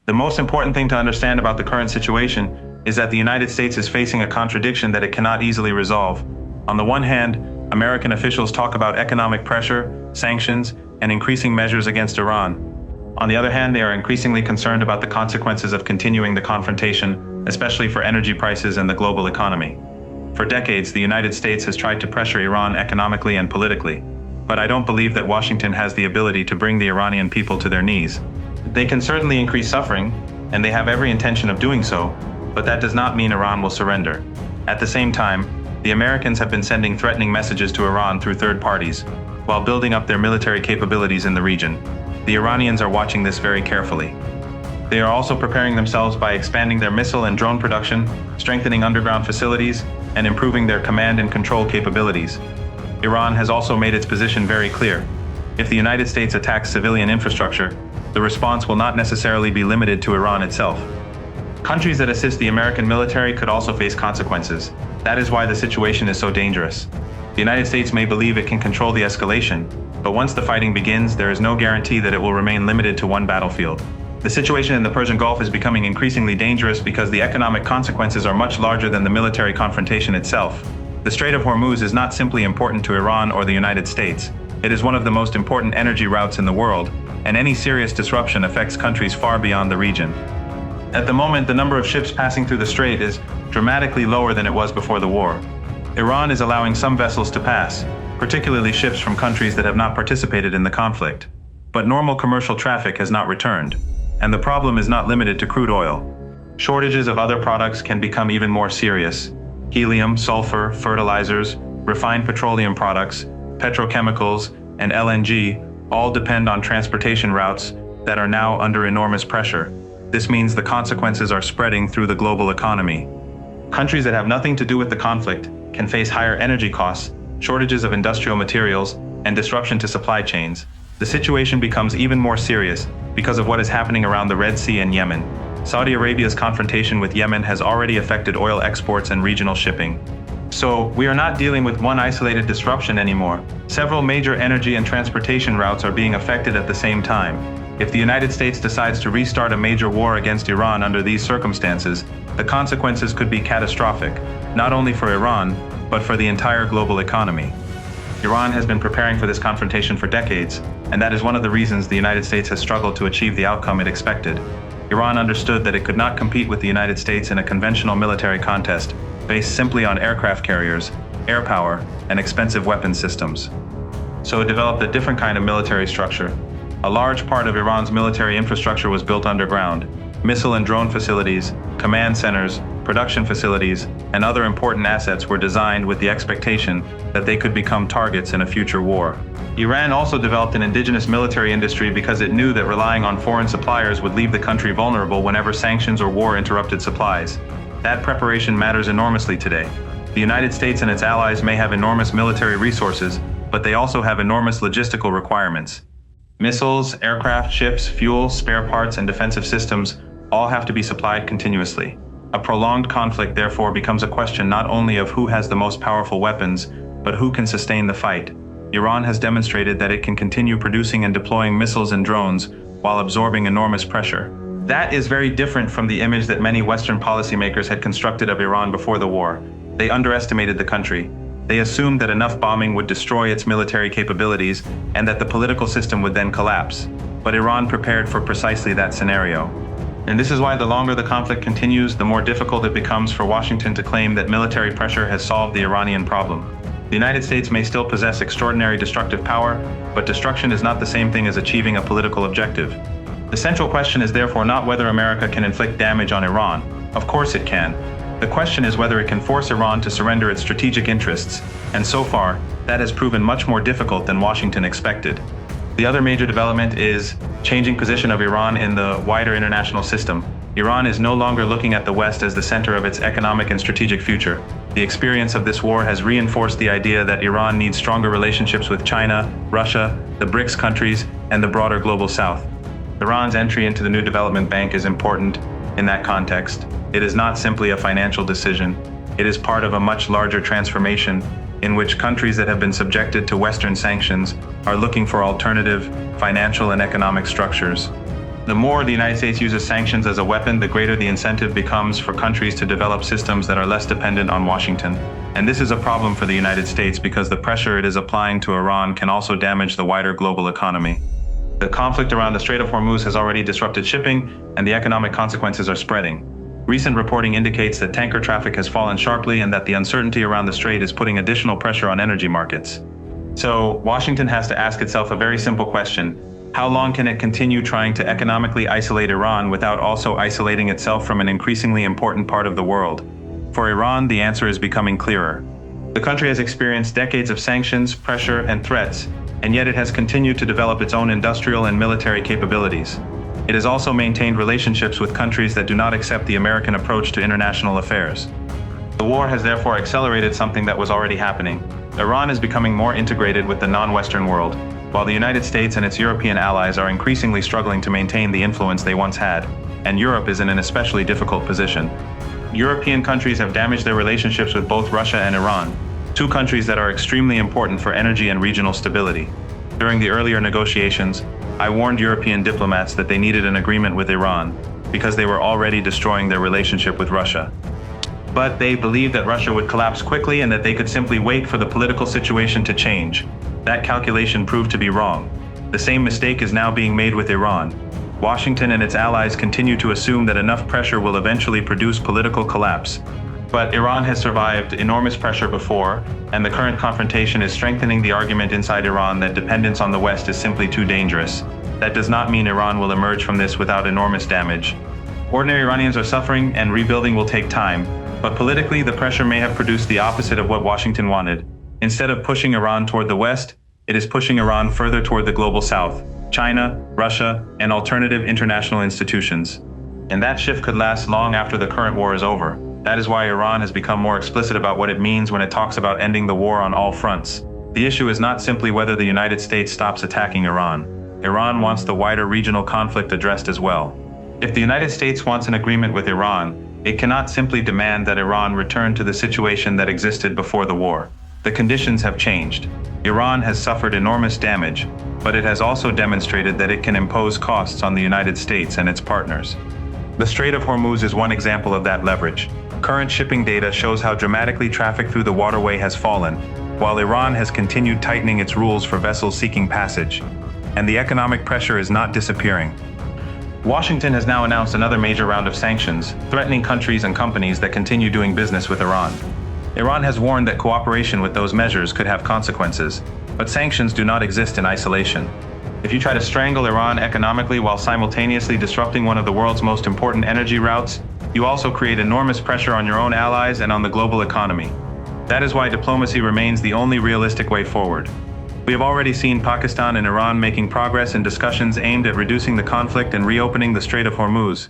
The most important thing to understand about the current situation is that the United States is facing a contradiction that it cannot easily resolve. On the one hand, American officials talk about economic pressure, sanctions, and increasing measures against Iran. On the other hand, they are increasingly concerned about the consequences of continuing the confrontation, especially for energy prices and the global economy. For decades, the United States has tried to pressure Iran economically and politically, but I don't believe that Washington has the ability to bring the Iranian people to their knees. They can certainly increase suffering, and they have every intention of doing so, but that does not mean Iran will surrender. At the same time, the Americans have been sending threatening messages to Iran through third parties, while building up their military capabilities in the region. The Iranians are watching this very carefully. They are also preparing themselves by expanding their missile and drone production, strengthening underground facilities, and improving their command and control capabilities. Iran has also made its position very clear. If the United States attacks civilian infrastructure, the response will not necessarily be limited to Iran itself. Countries that assist the American military could also face consequences. That is why the situation is so dangerous. The United States may believe it can control the escalation, but once the fighting begins, there is no guarantee that it will remain limited to one battlefield. The situation in the Persian Gulf is becoming increasingly dangerous because the economic consequences are much larger than the military confrontation itself. The Strait of Hormuz is not simply important to Iran or the United States. It is one of the most important energy routes in the world, and any serious disruption affects countries far beyond the region. At the moment, the number of ships passing through the strait is dramatically lower than it was before the war. Iran is allowing some vessels to pass, particularly ships from countries that have not participated in the conflict. But normal commercial traffic has not returned, and the problem is not limited to crude oil. Shortages of other products can become even more serious. Helium, sulfur, fertilizers, refined petroleum products, petrochemicals, and LNG all depend on transportation routes that are now under enormous pressure. This means the consequences are spreading through the global economy. Countries that have nothing to do with the conflict can face higher energy costs, shortages of industrial materials, and disruption to supply chains. The situation becomes even more serious because of what is happening around the Red Sea and Yemen. Saudi Arabia's confrontation with Yemen has already affected oil exports and regional shipping. So, we are not dealing with one isolated disruption anymore. Several major energy and transportation routes are being affected at the same time. If the United States decides to restart a major war against Iran under these circumstances, the consequences could be catastrophic, not only for Iran, but for the entire global economy. Iran has been preparing for this confrontation for decades, and that is one of the reasons the United States has struggled to achieve the outcome it expected. Iran understood that it could not compete with the United States in a conventional military contest based simply on aircraft carriers, air power, and expensive weapons systems. So it developed a different kind of military structure. A large part of Iran's military infrastructure was built underground. Missile and drone facilities, command centers, production facilities, and other important assets were designed with the expectation that they could become targets in a future war. Iran also developed an indigenous military industry because it knew that relying on foreign suppliers would leave the country vulnerable whenever sanctions or war interrupted supplies. That preparation matters enormously today. The United States and its allies may have enormous military resources, but they also have enormous logistical requirements. Missiles, aircraft, ships, fuel, spare parts, and defensive systems all have to be supplied continuously. A prolonged conflict therefore becomes a question not only of who has the most powerful weapons, but who can sustain the fight. Iran has demonstrated that it can continue producing and deploying missiles and drones while absorbing enormous pressure. That is very different from the image that many Western policymakers had constructed of Iran before the war. They underestimated the country. They assumed that enough bombing would destroy its military capabilities and that the political system would then collapse. But Iran prepared for precisely that scenario. And this is why the longer the conflict continues, the more difficult it becomes for Washington to claim that military pressure has solved the Iranian problem. The United States may still possess extraordinary destructive power, but destruction is not the same thing as achieving a political objective. The central question is therefore not whether America can inflict damage on Iran. Of course it can. The question is whether it can force Iran to surrender its strategic interests, and so far, that has proven much more difficult than Washington expected. The other major development is changing position of Iran in the wider international system. Iran is no longer looking at the West as the center of its economic and strategic future. The experience of this war has reinforced the idea that Iran needs stronger relationships with China, Russia, the BRICS countries, and the broader global South. Iran's entry into the new development bank is important in that context. It is not simply a financial decision. It is part of a much larger transformation in which countries that have been subjected to Western sanctions are looking for alternative financial and economic structures. The more the United States uses sanctions as a weapon, the greater the incentive becomes for countries to develop systems that are less dependent on Washington. And this is a problem for the United States because the pressure it is applying to Iran can also damage the wider global economy. The conflict around the Strait of Hormuz has already disrupted shipping, and the economic consequences are spreading. Recent reporting indicates that tanker traffic has fallen sharply and that the uncertainty around the strait is putting additional pressure on energy markets. So, Washington has to ask itself a very simple question. How long can it continue trying to economically isolate Iran without also isolating itself from an increasingly important part of the world? For Iran, the answer is becoming clearer. The country has experienced decades of sanctions, pressure, and threats, and yet it has continued to develop its own industrial and military capabilities. It has also maintained relationships with countries that do not accept the American approach to international affairs. The war has therefore accelerated something that was already happening. Iran is becoming more integrated with the non-Western world, while the United States and its European allies are increasingly struggling to maintain the influence they once had, and Europe is in an especially difficult position. European countries have damaged their relationships with both Russia and Iran, two countries that are extremely important for energy and regional stability. During the earlier negotiations, I warned European diplomats that they needed an agreement with Iran, because they were already destroying their relationship with Russia. But they believed that Russia would collapse quickly and that they could simply wait for the political situation to change. That calculation proved to be wrong. The same mistake is now being made with Iran. Washington and its allies continue to assume that enough pressure will eventually produce political collapse. But Iran has survived enormous pressure before, and the current confrontation is strengthening the argument inside Iran that dependence on the West is simply too dangerous. That does not mean Iran will emerge from this without enormous damage. Ordinary Iranians are suffering, and rebuilding will take time, but politically the pressure may have produced the opposite of what Washington wanted. Instead of pushing Iran toward the West, it is pushing Iran further toward the global South, China, Russia, and alternative international institutions. And that shift could last long after the current war is over. That is why Iran has become more explicit about what it means when it talks about ending the war on all fronts. The issue is not simply whether the United States stops attacking Iran. Iran wants the wider regional conflict addressed as well. If the United States wants an agreement with Iran, it cannot simply demand that Iran return to the situation that existed before the war. The conditions have changed. Iran has suffered enormous damage, but it has also demonstrated that it can impose costs on the United States and its partners. The Strait of Hormuz is one example of that leverage. Current shipping data shows how dramatically traffic through the waterway has fallen, while Iran has continued tightening its rules for vessels seeking passage. And the economic pressure is not disappearing. Washington has now announced another major round of sanctions, threatening countries and companies that continue doing business with Iran. Iran has warned that cooperation with those measures could have consequences, but sanctions do not exist in isolation. If you try to strangle Iran economically while simultaneously disrupting one of the world's most important energy routes, you also create enormous pressure on your own allies and on the global economy. That is why diplomacy remains the only realistic way forward. We have already seen Pakistan and Iran making progress in discussions aimed at reducing the conflict and reopening the Strait of Hormuz,